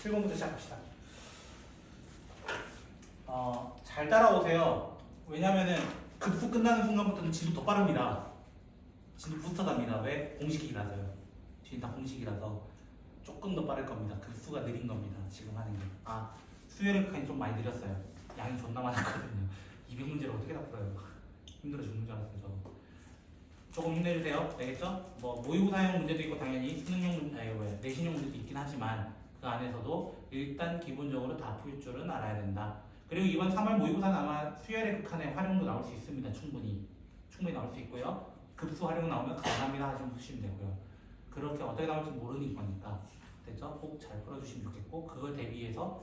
7번부터 시작합시다. 잘 따라오세요. 왜냐면은 급수 끝나는 순간부터는 진도 더 빠릅니다. 진도 부스터답니다. 왜? 공식이라서요. 지금 다 공식이라서 조금 더 빠를 겁니다. 급수가 느린 겁니다. 지금 하는 게. 수요일 칸이 좀 많이 느렸어요. 양이 존나 많았거든요. 200문제를 어떻게 다 풀어요? 힘들어 죽는 줄 알았어요. 저. 조금 힘내주세요. 되겠죠? 뭐 모의고사형 문제도 있고 당연히 수능용 내신용 문제도 있긴 하지만 그 안에서도 일단 기본적으로 다 풀 줄은 알아야 된다. 그리고 이번 3월 모의고사는 아마 수열의 극한의 활용도 나올 수 있습니다. 충분히 나올 수 있고요. 급수 활용 나오면 감사합니다 하시면 푸시면 되고요. 그렇게 어떻게 나올지 모르는 거니까 됐죠? 꼭 잘 풀어주시면 좋겠고 그걸 대비해서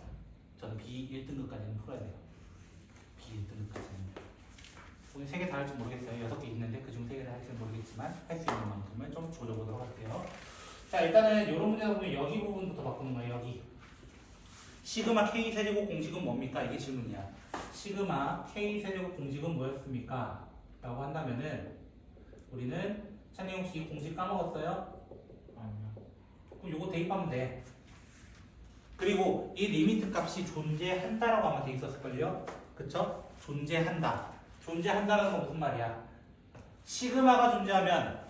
저는 B1등급까지는 풀어야 돼요. B1등급까지는 오늘 3개 다 할지 모르겠어요. 6개 있는데 그중 3개를 할지는 모르겠지만 할 수 있는 만큼을 좀 조져보도록 할게요. 자, 일단은 이런 문제다 보면 여기 부분부터 바꾸는 거예요. 여기 시그마 K 세제곱 공식은 뭡니까? 이게 질문이야. 시그마 K 세제곱 공식은 뭐였습니까? 라고 한다면은 우리는 찬이 혹시 이 공식 까먹었어요? 아니요. 그럼 요거 대입하면 돼. 그리고 이 리미트 값이 존재한다라고 아마 돼 있었을걸요? 그쵸? 존재한다라는 건 무슨 말이야? 시그마가 존재하면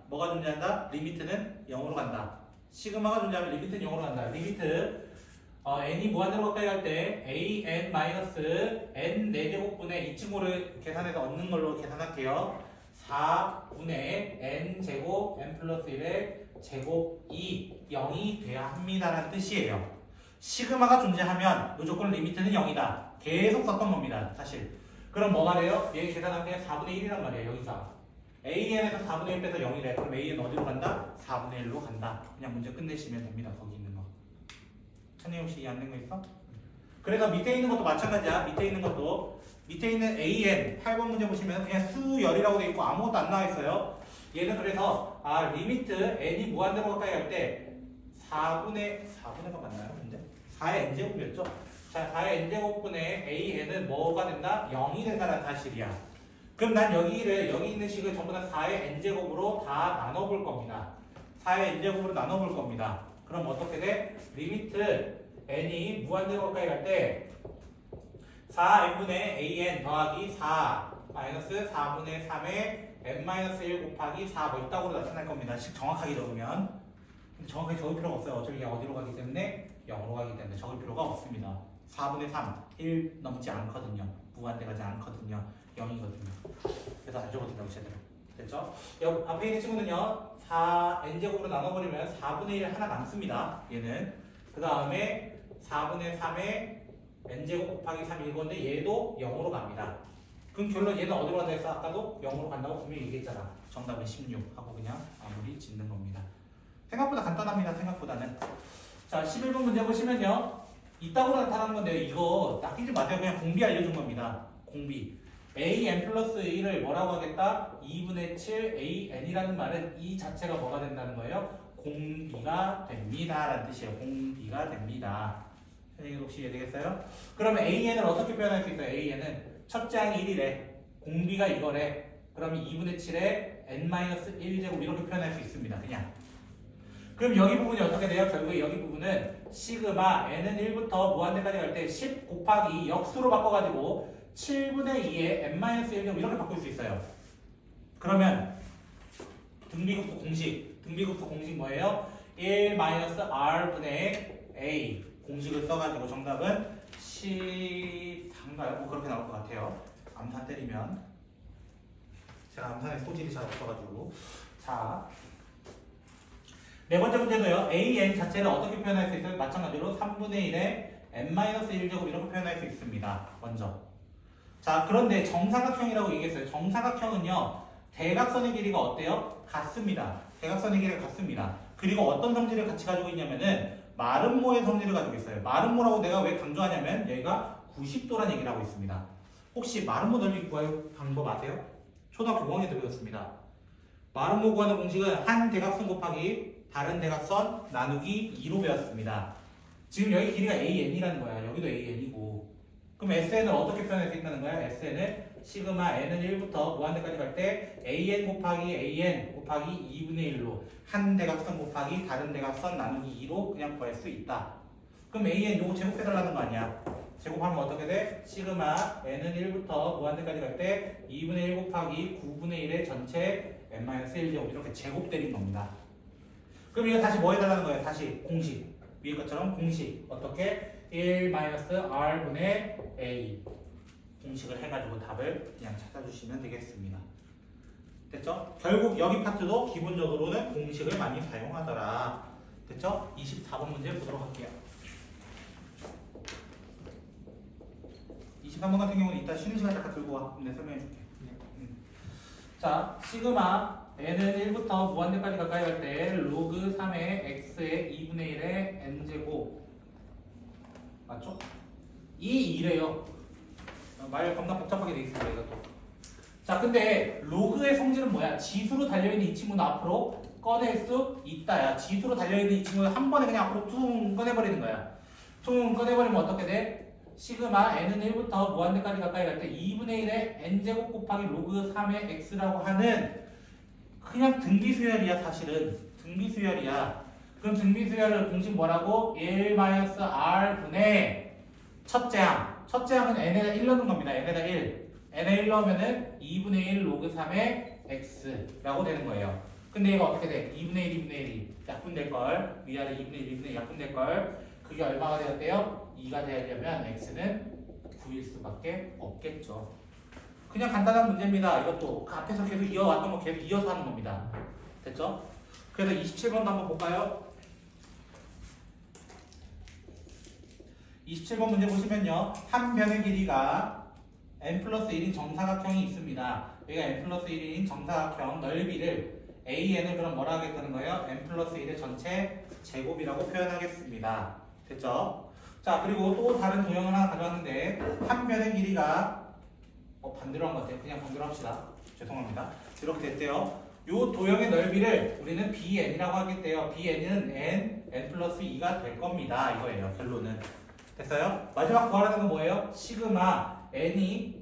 뭐가 존재한다? 리미트는 0으로 간다. 시그마가 존재하면 리미트는 0으로 간다. 리미트 n이 무한대로 가까이 갈 때 an-n 4제곱분의 이 친구를 계산해서 얻는 걸로 계산할게요. 4분의 n 제곱 n 플러스 1의 제곱 2 0이 돼야 합니다라는 뜻이에요. 시그마가 존재하면 무조건 리미트는 0이다. 계속 썼던 겁니다. 사실. 그럼 뭐가 돼요? 얘 계산하면 4분의 1이란 말이에요. 여기가. AN에서 4분의 1 빼서 0이래. 그럼 AN 어디로 간다? 4분의 1로 간다. 그냥 문제 끝내시면 됩니다. 거기 있는 거. 찬이 혹시 이해 안 된 거 있어? 그래서 밑에 있는 것도 마찬가지야. 밑에 있는 AN 8번 문제 보시면 그냥 수열이라고 돼 있고 아무것도 안 나와 있어요. 얘는 그래서 리미트 n이 무한대로 가까이 갈 때 4분의가 맞나요? 문제? 4의 n제곱이었죠? 자, 4의 n제곱분의 an은 뭐가 된다? 0이 된다는 사실이야. 그럼 난 여기 있는 식을 전부 다 4의 n제곱으로 다 나눠볼 겁니다. 4의 n제곱으로 나눠볼 겁니다. 그럼 어떻게 돼? 리미트 n이 무한대로 가까이 갈 때 4n분의 an 더하기 4 마이너스 4분의 3의 n-1 곱하기 4 뭐 이따구로 나타날 겁니다. 식 정확하게 적으면. 정확하게 적을 필요가 없어요. 어차피 이게 어디로 가기 때문에 0으로 가기 때문에 적을 필요가 없습니다. 4분의 3, 1 넘지 않거든요. 무한대 가지 않거든요. 0이거든요. 그래서 안 적어도 된다고 제대로. 됐죠? 여기 앞에 있는 친구는요. 4n제곱으로 나눠버리면 4분의 1 하나 남습니다. 얘는. 그 다음에 4분의 3의 n제곱 곱하기 3 이건데 얘도 0으로 갑니다. 그럼 결론 얘는 어디로 간다 했어? 아까도 0으로 간다고 분명히 얘기했잖아. 정답은 16 하고 그냥 마무리 짓는 겁니다. 생각보다 간단합니다. 생각보다는. 자, 11번 문제 보시면요. 이따구로 나타나는 건데요. 이거 낚이지 마세요. 그냥 공비 알려준 겁니다. 공비. an 플러스 1을 뭐라고 하겠다? 2분의 7 an이라는 말은 이 자체가 뭐가 된다는 거예요? 공비가 됩니다. 라는 뜻이에요. 공비가 됩니다. 선생님 혹시 이해되겠어요? 그러면 an을 어떻게 표현할 수 있어요? an은 첫째 항이 1이래. 공비가 이거래. 그러면 2분의 7에 n-1제곱 이렇게 표현할 수 있습니다. 그냥. 그럼 여기 부분이 어떻게 돼요? 결국에 여기 부분은 시그마 n은 1부터 무한대까지 갈 때 10 곱하기 역수로 바꿔가지고 7분의 2에 n-1제곱 이렇게 바꿀 수 있어요. 그러면 등비급수 공식 뭐예요? 1-r분의 a 공식을 써가지고 정답은 14인가요? 뭐 그렇게 나올 것 같아요. 암산 때리면 제가 암산에 소질이 잘 없어가지고. 자, 네 번째 문제도요. an 자체를 어떻게 표현할 수 있어요? 마찬가지로 3분의 1에 n-1제곱 이렇게 표현할 수 있습니다. 먼저. 자, 그런데 정사각형이라고 얘기했어요. 정사각형은요. 대각선의 길이가 어때요? 같습니다. 대각선의 길이가 같습니다. 그리고 어떤 성질을 같이 가지고 있냐면은 마름모의 성질을 가지고 있어요. 마름모라고 내가 왜 강조하냐면 얘가 90도라는 얘기를 하고 있습니다. 혹시 마름모 넓이 구할 방법 아세요? 초등학교 5학년 때 배웠습니다. 마름모 구하는 공식은 한 대각선 곱하기 다른 대각선 나누기 2로 배웠습니다. 지금 여기 길이가 AN이라는 거야. 여기도 AN이고. 그럼 SN을 어떻게 표현할 수 있다는 거야? SN을 시그마 n은 1부터 무한대까지 갈 때 an 곱하기 2분의 1로 한 대각선 곱하기 다른 대각선 나누기 2로 그냥 구할 수 있다. 그럼 an 요거 제곱해달라는 거 아니야? 제곱하면 어떻게 돼? 시그마 n은 1부터 무한대까지 갈 때 2분의 1 곱하기 9분의 1의 전체 n-1제곱 이렇게 제곱 때린 겁니다. 그럼 이거 다시 뭐 해달라는 거예요? 다시 공식. 위에 것처럼 공식. 어떻게? 1-r분의 a. 공식을 해가지고 답을 그냥 찾아주시면 되겠습니다. 됐죠? 결국 여기 파트도 기본적으로는 공식을 많이 사용하더라. 됐죠? 24번 문제 보도록 할게요. 23번 같은 경우는 이따 쉬는 시간 잠깐 들고 와. 내가 설명해 줄게. 자, 시그마 n은 1부터 무한대까지 가까이 갈 때 로그 3의 x의 2분의 1의 n제곱 맞죠? 이 2래요. 말 겁나 복잡하게 돼 있습니다. 이것도. 자, 근데 로그의 성질은 뭐야? 지수로 달려있는 이 친구는 앞으로 꺼낼 수 있다야. 지수로 달려있는 이 친구는 한 번에 그냥 앞으로 퉁 꺼내버리는 거야. 퉁 꺼내버리면 어떻게 돼? 시그마 n은 1부터 무한대까지 가까이 갈 때 2분의 1의 n제곱 곱하기 로그 3의 x라고 하는 그냥 등비수열이야. 사실은 등비수열이야. 그럼 등비수열을 공식 뭐라고? 1-r분의 첫째 항은 n에다 1 넣는 겁니다. n에다 1 n에 1 넣으면은 2분의 1 로그 3의 x라고 되는 거예요. 근데 이거 어떻게 돼? 2분의 1, 2분의 1이 약분될걸. 위아래 2분의 1, 2분의 1 약분될걸. 그게 얼마가 되었대요? 2가 되려면 x는 9일 수밖에 없겠죠. 그냥 간단한 문제입니다. 이것도 그 앞에서 계속 이어왔던 거 계속 이어서 하는 겁니다. 됐죠? 그래서 27번도 한번 볼까요? 27번 문제 보시면요. 한 변의 길이가 n 플러스 1인 정사각형이 있습니다. 여기가 n 플러스 1인 정사각형 넓이를 an을 그럼 뭐라 하겠다는 거예요? n 플러스 1의 전체 제곱이라고 표현하겠습니다. 됐죠? 자, 그리고 또 다른 도형을 하나 가져왔는데 한 변의 길이가 반대로 한 것 같아요. 그냥 반대로 합시다. 죄송합니다. 이렇게 됐대요. 요 도형의 넓이를 우리는 bn이라고 하겠대요. bn은 n 플러스 2가 될 겁니다. 이거예요. 결론은. 됐어요? 마지막 구하라는 건 뭐예요? 시그마 n이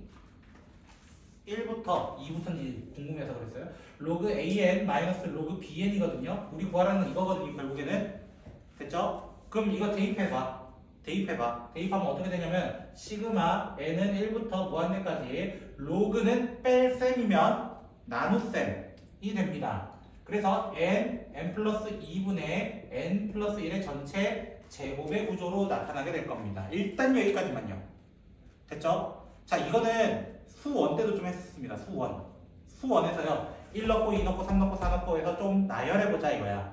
1부터 2부터인지 궁금해서 그랬어요. 로그 an 마이너스 로그 bn이거든요. 우리 구하라는 건 이거거든요. 결국에는. 됐죠? 그럼 이거 대입해봐. 대입하면 어떻게 되냐면 시그마 n은 1부터 무한대까지 로그는 뺄셈이면 나눗셈이 됩니다. 그래서 n 플러스 2분의 n 플러스 1의 전체 제곱의 구조로 나타나게 될 겁니다. 일단 여기까지만요. 됐죠? 자, 이거는 수원 때도 좀 했습니다. 수원에서요. 1 넣고 2 넣고 3 넣고 4 넣고 해서 좀 나열해보자 이거야.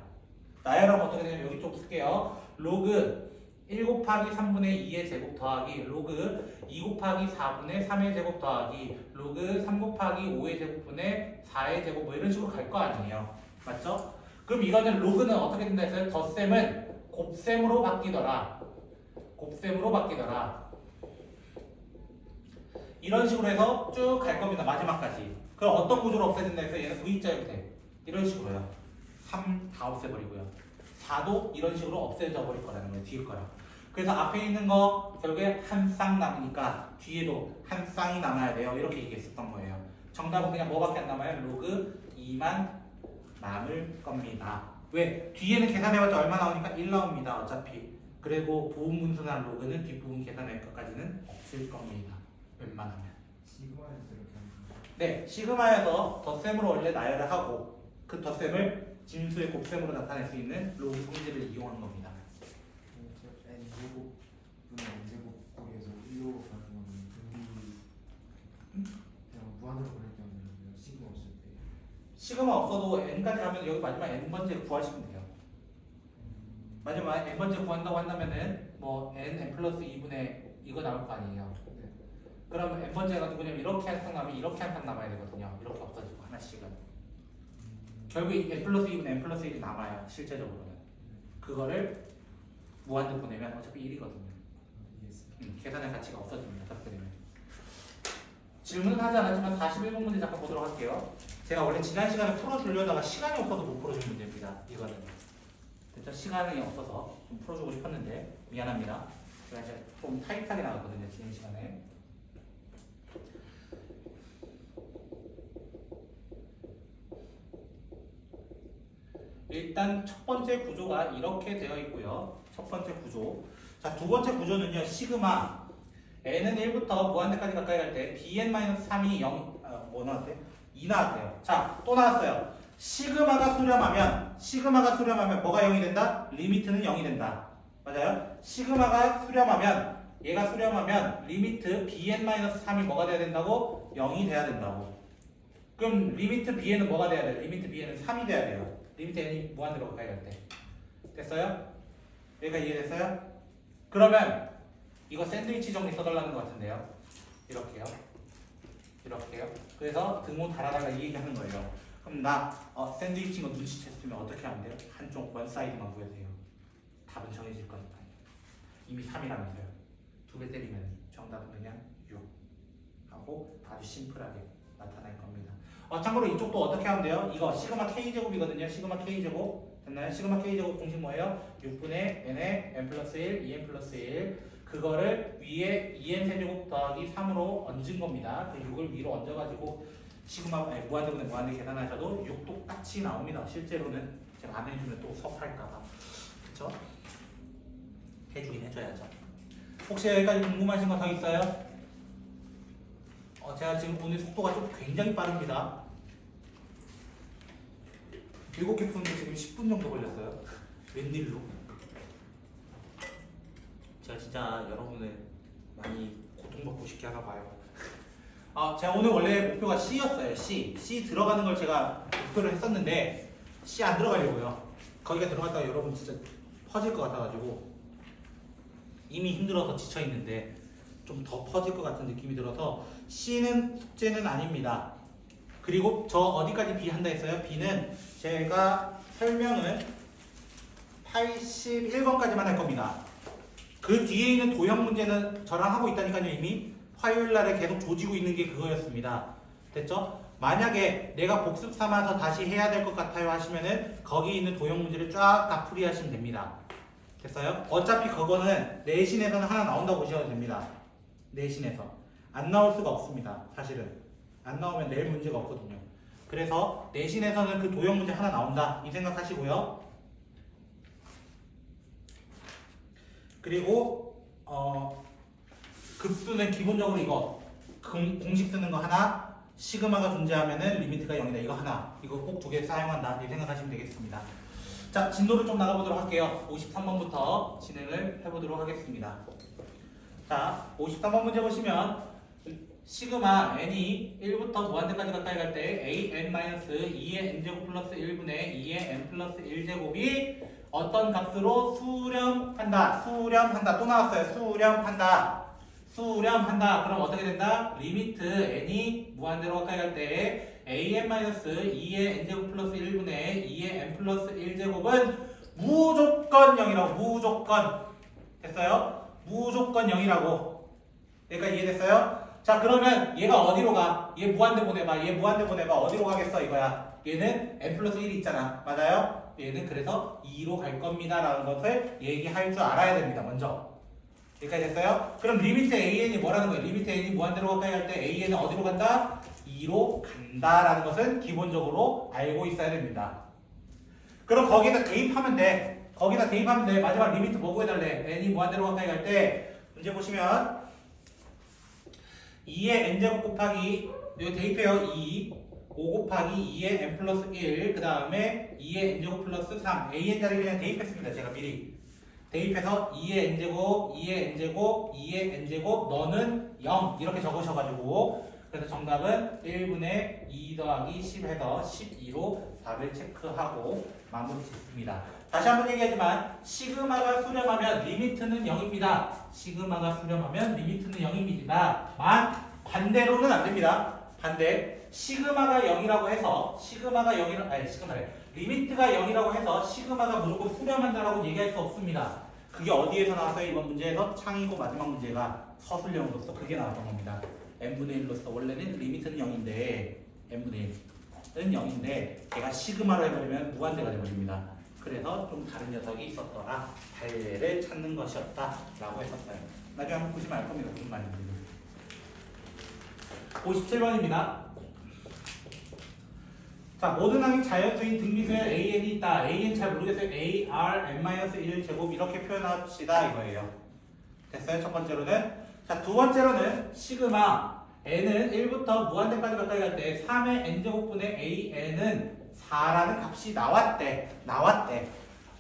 나열하면 어떻게 되냐면 여기 좀 쓸게요. 로그 1 곱하기 3분의 2의 제곱 더하기 로그 2 곱하기 4분의 3의 제곱 더하기 로그 3 곱하기 5의 제곱분의 4의 제곱 뭐 이런 식으로 갈 거 아니에요. 맞죠? 그럼 이거는 로그는 어떻게 된다 했어요? 덧셈은 곱셈으로 바뀌더라. 이런 식으로 해서 쭉 갈 겁니다. 마지막까지. 그럼 어떤 구조로 없애진다 해서 얘는 V자 형태. 이런 식으로요. 3 다 없애버리고요. 4도 이런 식으로 없애져 버릴 거라는 거예요. 뒤에 거랑. 그래서 앞에 있는 거 결국에 한 쌍 남으니까 뒤에도 한 쌍이 남아야 돼요. 이렇게 얘기했었던 거예요. 정답은 그냥 뭐밖에 안 남아요? 로그 2만 남을 겁니다. 왜? 뒤에는 계산해봤자 얼마 나오니까 1 나옵니다. 어차피. 그리고 부분분순한 로그는 뒷부분 계산할 것까지는 없을 겁니다. 웬만하면. 시그마에서 이렇게 하는 거죠? 네, 시그마에서 덧셈으로 원래 나열을 하고 그 덧셈을 진수의 곱셈으로 나타낼 수 있는 로그 성질을 이용한 겁니다. n 제곱 분의 n 제곱 거기에서 1로 가는 거는 등비 그냥 무한으로 보낼 때 없는 시그마 없을 때. 시그마 없어도 n까지 가면 여기 마지막 n번째 구하시면 돼요. 마지막 n번째 구한다고 한다면은 뭐 n 플러스 2분의 이거 나올 거 아니에요. 네. 그럼 n번째가 누구냐면 이렇게 한 쌍 남으면 이렇게 한 쌍 남아야 되거든요. 이렇게 없어지고 하나씩은. 결국 n 플러스 2분의 n 플러스 1이 남아요. 실제적으로는. 그거를 무한대 보내면 어차피 1이거든요. 계산의 가치가 없어집니다. 그렇게 되면. 질문은 하지 않았지만 41번 문제 잠깐 보도록 할게요. 제가 원래 지난 시간에 풀어주려다가 시간이 없어서 못 풀어준 문제입니다. 이거는. 진짜 시간이 없어서 좀 풀어주고 싶었는데 미안합니다. 제가 이제 좀 타이트하게 나갔거든요. 지난 시간에. 일단 첫 번째 구조가 이렇게 되어 있고요. 첫 번째 구조. 자, 두 번째 구조는요. 시그마 n은 1부터 무한대까지 가까이 갈 때 bn-3이 0, 뭐 나왔대요? 2 나왔대요. 자, 또 나왔어요. 시그마가 수렴하면 뭐가 0이 된다? 리미트는 0이 된다. 맞아요? 시그마가 수렴하면 얘가 수렴하면 리미트 bn-3이 뭐가 돼야 된다고? 0이 돼야 된다고. 그럼 리미트 bn은 뭐가 돼야 돼요? 리미트 bn은 3이 돼야 돼요. 리미트 n이 무한대로 가까이 갈 때. 됐어요? 여기까지 이해됐어요? 그러면 이거 샌드위치 정리 써달라는 것 같은데요. 이렇게요. 이렇게요. 그래서 등호 달아달라 이 얘기 하는 거예요. 그럼 나 샌드위치인 거 눈치챘으면 어떻게 하면 돼요? 한쪽 원 사이드만 구해주세요. 답은 정해질 거니까요. 이미 3이라면서요. 2배 때리면 정답은 그냥 6 하고 아주 심플하게 나타날 겁니다. 참고로 이쪽도 어떻게 하면 돼요? 이거 시그마 k제곱이거든요. 시그마 k제곱 됐나요? 시그마 k제곱 공식 뭐예요? 6분의 n에 n 플러스 1, 2n 플러스 1 그거를 위에 2n 세제곱 더하기 3으로 얹은 겁니다. 그 6을 위로 얹어가지고 시그마 무한대분의 무한대 계산하셔도 6 똑같이 나옵니다. 실제로는 제가 안 해주면 또 섭할까봐 그쵸? 해주긴 해줘야죠. 혹시 여기까지 궁금하신 거 더 있어요? 제가 지금 오늘 속도가 좀 굉장히 빠릅니다. 7개 푸는데 지금 10분 정도 걸렸어요. 웬일로? 제가 진짜 여러분을 많이 고통받고 싶게 하나 봐요. 제가 오늘 원래 목표가 C였어요. C 들어가는 걸 제가 목표를 했었는데 C 안 들어가려고요. 거기가 들어갔다가 여러분 진짜 퍼질 것 같아가지고 이미 힘들어서 지쳐있는데 좀 더 퍼질 것 같은 느낌이 들어서 C는 숙제는 아닙니다. 그리고 저 어디까지 B 한다 했어요? B는 제가 설명은 81번까지만 할 겁니다. 그 뒤에 있는 도형 문제는 저랑 하고 있다니까요. 이미 화요일날에 계속 조지고 있는 게 그거였습니다. 됐죠? 만약에 내가 복습 삼아서 다시 해야 될 것 같아요 하시면은 거기 있는 도형 문제를 쫙 다 풀이하시면 됩니다. 됐어요? 어차피 그거는 내신에서는 하나 나온다고 보셔도 됩니다. 내신에서 안 나올 수가 없습니다. 사실은 안 나오면 낼 문제가 없거든요. 그래서 내신에서는 그 도형 문제 하나 나온다 이 생각하시고요. 그리고 급수는 기본적으로 이거 공식 쓰는 거 하나, 시그마가 존재하면은 리미트가 0이다 이거 하나, 이거 꼭 두 개 사용한다 이 생각하시면 되겠습니다. 자, 진도를 좀 나가보도록 할게요. 53번부터 진행을 해보도록 하겠습니다. 자, 53번 문제 보시면 시그마 n이 1부터 무한대까지 가까이 갈 때 an-2의 n제곱 플러스 1분의 2의 n 플러스 1제곱이 어떤 값으로 수렴한다. 또 나왔어요. 수렴한다. 그럼 어떻게 된다? 리미트 n이 무한대로 가까이 갈 때 an-2의 n제곱 플러스 1분의 2의 n 플러스 1제곱은 무조건 0이라고. 무조건. 됐어요? 무조건 0이라고. 여기까지 이해됐어요? 자, 그러면 얘가 어디로 가? 얘 무한대 보내봐. 어디로 가겠어 이거야. 얘는 n 플러스 1이 있잖아. 맞아요? 얘는 그래서 2로 갈 겁니다 라는 것을 얘기할 줄 알아야 됩니다. 먼저. 여기까지 됐어요? 그럼 리미트 an이 뭐라는 거예요? 리미트 an이 무한대로 가까이 갈 때 an은 어디로 간다? 2로 간다 라는 것은 기본적으로 알고 있어야 됩니다. 그럼 거기다 대입하면 돼. 마지막 리미트 뭐 구해달래? n이 무한대로 가까이 갈 때 문제 보시면 2의 n제곱 곱하기 여기 대입해요. 5 곱하기 2의 n 플러스 1 그 다음에 2의 n제곱 플러스 3 an 자리 그냥 대입했습니다. 제가 미리 대입해서 2의 n제곱 2의 n제곱 너는 0 이렇게 적으셔가지고 그래서 정답은 1분의 2 더하기 10 해서 12로 답을 체크하고 마무리 짓습니다. 다시 한번 얘기하지만 시그마가 수렴하면 리미트는 0입니다. 만 반대로는 안 됩니다. 반대 시그마가 0이라고 해서 리미트가 0이라고 해서 시그마가 무조건 수렴한다라고 얘기할 수 없습니다. 그게 어디에서 나왔어요? 이번 문제에서 창이고 마지막 문제가 서술형으로서 그게 나왔던 겁니다. n분의 1로서 원래는 리미트는 0인데 n분의 1은 0인데 걔가 시그마로 해버리면 무한대가 돼버립니다. 그래서 좀 다른 녀석이 있었더라. 달래를 찾는 것이었다 라고 했었어요. 나중에 한번 보시면 알 겁니다. 무슨 말인지. 57번입니다. 자, 모든 항이 자연수인 등비수에 an이 있다. an 잘 모르겠어요. ar n-1 제곱 이렇게 표현합시다 이거예요. 됐어요? 첫 번째로는. 자, 두 번째로는 시그마 n은 1부터 무한대까지 가까이 갈 때 3의 n제곱분의 an은 4라는 값이 나왔대.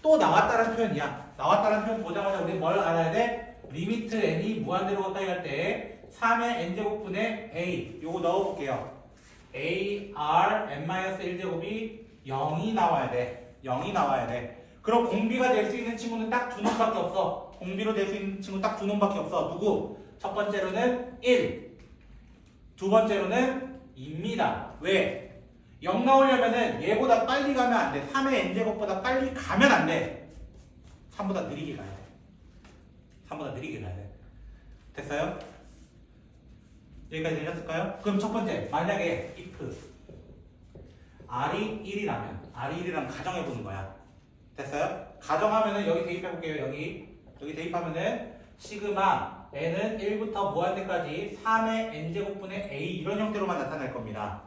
또 나왔다는 표현이야. 나왔다는 표현 보자마자 우리 뭘 알아야 돼? 리미트 n이 무한대로 가까이 갈 때 3의 n제곱분의 a 요거 넣어볼게요. ar n-1제곱이 0이 나와야 돼. 0이 나와야 돼. 그럼 공비가 될 수 있는 친구는 딱 두 놈밖에 없어. 공비로 될 수 있는 친구 딱 두 놈밖에 없어. 누구? 첫 번째로는 1, 두 번째로는 2입니다. 왜? 0 나오려면은 얘보다 빨리 가면 안 돼. 3의 n제곱보다 빨리 가면 안 돼. 3보다 느리게 가야 돼. 3보다 느리게 가야 돼. 됐어요? 여기까지 되셨을까요? 그럼 첫 번째, 만약에 if r이 1이라면 가정해보는 거야. 됐어요? 가정하면은 여기 대입해볼게요. 여기 대입하면은 시그마 n은 1부터 무한대까지 3의 n제곱분의 a 이런 형태로만 나타날 겁니다.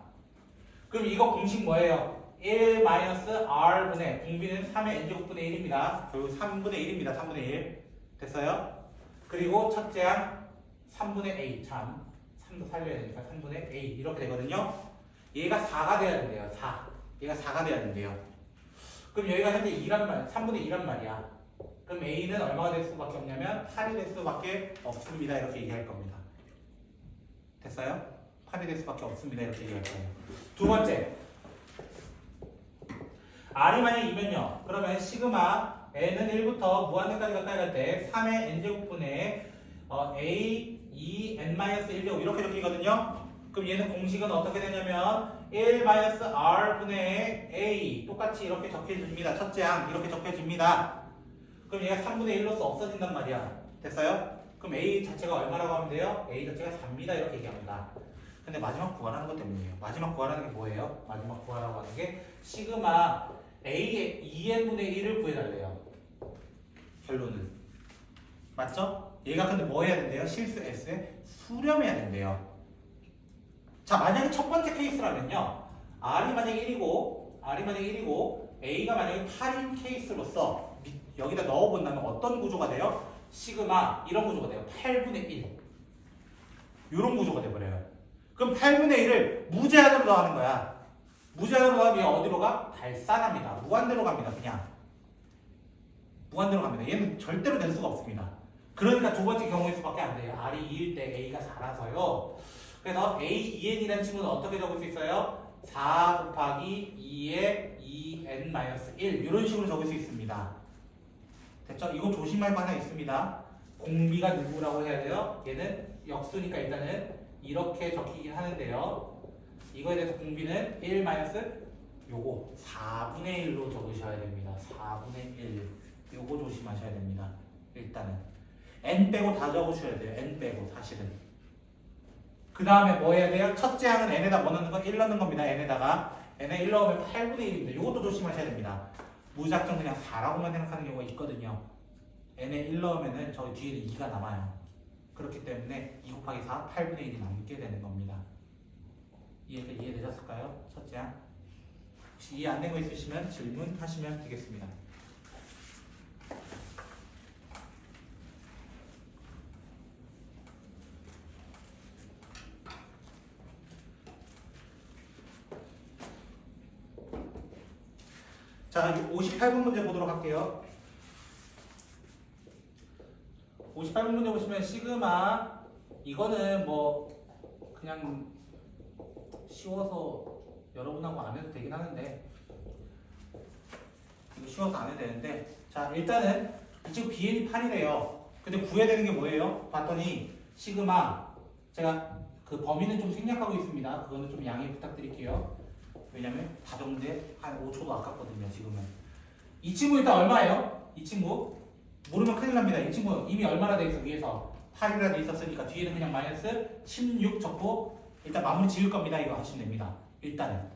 그럼 이거 공식 뭐예요? 1-r분의 공비는 3의 n제곱분의 1입니다. 결국 3분의 1입니다. 3분의 1. 됐어요? 그리고 첫째 항 3분의 a. 참 3도 살려야 되니까 3분의 a 이렇게 되거든요. 얘가 4가 돼야 된대요. 4. 얘가 4가 돼야 된대요. 그럼 여기가 현재 2란 말, 3분의 2란 말이야. 그럼 a는 얼마가 될 수밖에 없냐면 8이 될 수밖에 없습니다. 이렇게 얘기할 겁니다. 됐어요? 8이 될 수밖에 없습니다. 이렇게 얘기할 거예요. 두 번째, r이 만약에 2면요. 그러면 시그마 n은 1부터 무한대까지 가까이 갈 때 3의 n제곱분의 a 2n-1제곱 이렇게 적히거든요. 그럼 얘는 공식은 어떻게 되냐면 1-r분의 a 똑같이 이렇게 적혀집니다. 첫째 항 이렇게 적혀집니다. 그럼 얘가 3분의 1로서 없어진단 말이야. 됐어요? 그럼 a 자체가 얼마라고 하면 돼요? a 자체가 4입니다. 이렇게 얘기합니다. 근데 마지막 구하라는 것 때문이에요. 마지막 구하라는 게 뭐예요? 마지막 구하라고 하는 게 시그마 a의 2n분의 1을 구해달래요. 결론은 맞죠? 얘가 근데 뭐 해야 된대요? 실수 s에 수렴해야 된대요. 자, 만약에 첫 번째 케이스라면요. r이 만약에 1이고 a가 만약에 8인 케이스로서 여기다 넣어본다면 어떤 구조가 돼요? 시그마 이런 구조가 돼요. 8분의 1 이런 구조가 돼버려요. 그럼 8분의 1을 무제한으로 더하는 거야. 무제한으로 더하면 어디로 가? 발산합니다. 무한대로 갑니다. 그냥 무한대로 갑니다. 얘는 절대로 될 수가 없습니다. 그러니까 두 번째 경우일 수밖에 안 돼요. r이 2일 때 a가 4라서요. 그래서 a, 2n이라는 친구는 어떻게 적을 수 있어요? 4 곱하기 2의 2n-1 이런 식으로 적을 수 있습니다. 됐죠? 이거 조심할 거 하나 있습니다. 공비가 누구라고 해야 돼요? 얘는 역수니까 일단은 이렇게 적히긴 하는데요. 이거에 대해서 공비는 1 요거 4분의 1로 적으셔야 됩니다. 4분의 1 요거 조심하셔야 됩니다. 일단은 n 빼고 다 적으셔야 돼요. n 빼고 사실은. 그 다음에 뭐 해야 돼요? 첫째 항은 n에다 뭐 넣는 거? 1 넣는 겁니다. n에다가 n에 1 넣으면 8분의 1입니다. 요것도 조심하셔야 됩니다. 무작정 그냥 4라고만 생각하는 경우가 있거든요. n에 1 넣으면은 저 뒤에는 2가 남아요. 그렇기 때문에 2 곱하기 4, 8분의 1이 남게 되는 겁니다. 이해되셨을까요? 첫째 항. 혹시 이해 안 된 거 있으시면 질문하시면 되겠습니다. 자, 58번 문제 보도록 할게요. 58번 문제 보시면 시그마 이거는 뭐 그냥 쉬워서 여러분하고 안 해도 되긴 하는데 이거 쉬워서 안 해도 되는데 자 일단은 지금 bn이 8이래요. 근데 구해야 되는 게 뭐예요? 봤더니 시그마 제가 그 범위는 좀 생략하고 있습니다. 그거는 좀 양해 부탁드릴게요. 왜냐면 다정제 한 5초도 아깝거든요. 지금은 이 친구 일단 얼마예요? 이 친구 모르면 큰일 납니다. 이 친구 이미 얼마나 돼 있어? 위에서 8이라 돼 있었으니까 뒤에는 그냥 마이너스 16 적고 일단 마무리 지을 겁니다. 이거 하시면 됩니다. 일단은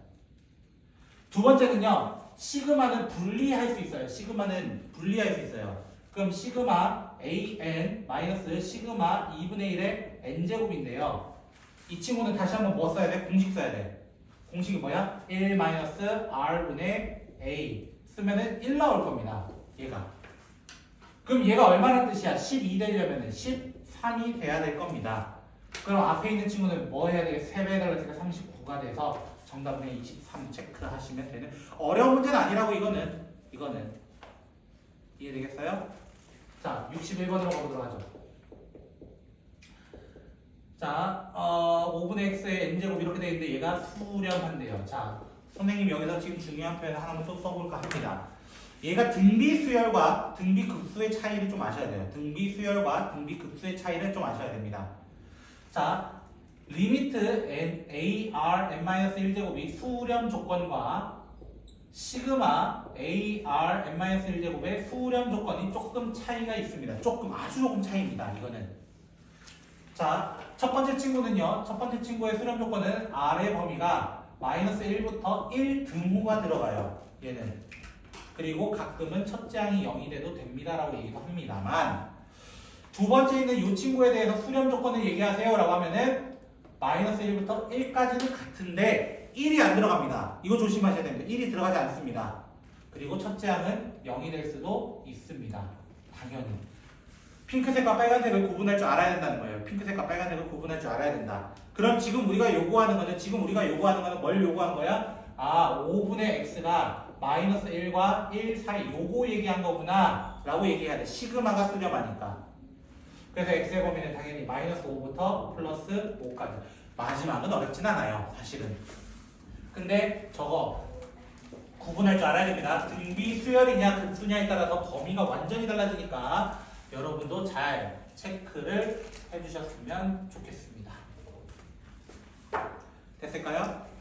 두 번째는요. 시그마는 분리할 수 있어요. 시그마는 분리할 수 있어요. 그럼 시그마 an 마이너스 시그마 2분의 1의 n제곱인데요. 이 친구는 다시 한번 뭐 써야 돼? 공식 써야 돼. 공식이 뭐야? 1-r분의 a 쓰면은 1 나올 겁니다. 얘가. 그럼 얘가 얼마나 뜻이야? 12 되려면은 13이 돼야 될 겁니다. 그럼 앞에 있는 친구는 뭐 해야 되겠어? 3배 달라지니까 39가 돼서 정답은 23 체크하시면 되는 어려운 문제는 아니라고 이거는 이해되겠어요? 자 61번으로 가보도록 하죠. 자 5분의 x의 n제곱 이렇게 되어 있는데 얘가 수렴한대요. 자 선생님 여기서 지금 중요한 표현 하나만 또 써볼까 합니다. 얘가 등비수열과 등비급수의 차이를 좀 아셔야 돼요. 등비수열과 등비급수의 차이를 좀 아셔야 됩니다. 자, 리미트 AR-n-1제곱이 수렴 조건과 시그마 AR-n-1제곱의 수렴 조건이 조금 차이가 있습니다. 아주 조금 차이입니다. 이거는. 자, 첫 번째 친구는요. 첫 번째 친구의 수렴 조건은 R의 범위가 마이너스 1부터 1 등호가 들어가요. 얘는. 그리고 가끔은 첫째 항이 0이 돼도 됩니다라고 얘기도 합니다만 두 번째 있는 이 친구에 대해서 수렴 조건을 얘기하세요 라고 하면은 마이너스 1부터 1까지는 같은데 1이 안 들어갑니다. 이거 조심하셔야 됩니다. 1이 들어가지 않습니다. 그리고 첫째 항은 0이 될 수도 있습니다. 당연히. 핑크색과 빨간색을 구분할 줄 알아야 된다는 거예요. 핑크색과 빨간색을 구분할 줄 알아야 된다. 그럼 지금 우리가 요구하는 거는 뭘 요구한 거야? 5분의 x가 마이너스 1과 1 사이 요거 얘기한 거구나 라고 얘기해야 돼. 시그마가 수렴하니까. 그래서 x의 범위는 당연히 마이너스 5부터 플러스 5까지. 마지막은 어렵진 않아요. 사실은. 근데 저거 구분할 줄 알아야 됩니다. 등비 수열이냐 급수냐에 따라서 범위가 완전히 달라지니까 여러분도 잘 체크를 해주셨으면 좋겠습니다. 됐을까요?